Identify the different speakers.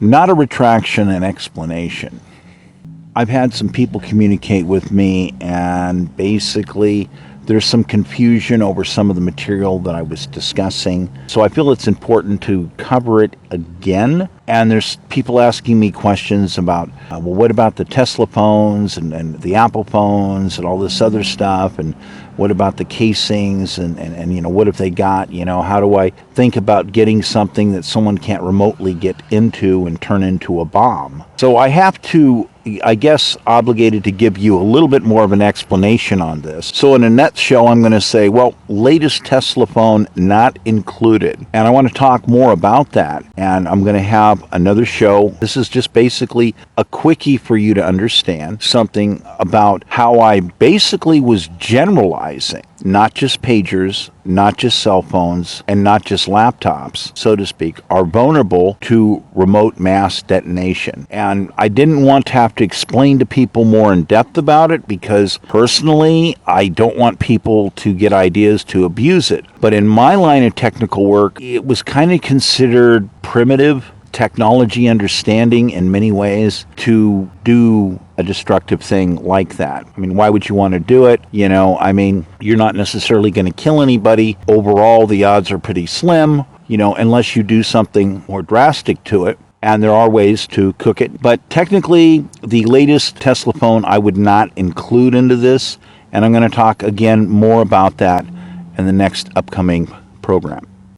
Speaker 1: Not a retraction, an explanation. I've had some people communicate with me, and basically there's some confusion over some of the material that I was discussing. So I feel it's important to cover it again. And there's people asking me questions about, well, what about the Tesla phones and the Apple phones and all this other stuff? And what about the casings? And you know, what if they got, you know, how do I think about getting something that someone can't remotely get into and turn into a bomb? So I have to, I guess, obligated to give you a little bit more of an explanation on this. So in a nutshell, I'm going to say, well, latest Tesla phone not included. And I want to talk more about that. And I'm going to have another show. This is just basically a quickie for you to understand something about how I basically was generalizing, not just pagers, not just cell phones, and not just laptops, so to speak, are vulnerable to remote mass detonation. And I didn't want to have to explain to people more in depth about it because personally, I don't want people to get ideas to abuse it. But in my line of technical work, it was kind of considered primitive technology understanding in many ways to do a destructive thing like that. I mean, why would you want to do it? You know, I mean, you're not necessarily going to kill anybody. Overall, the odds are pretty slim, you know, unless you do something more drastic to it. And there are ways to cook it. But technically, the latest Tesla phone I would not include into this. And I'm going to talk again more about that in the next upcoming program.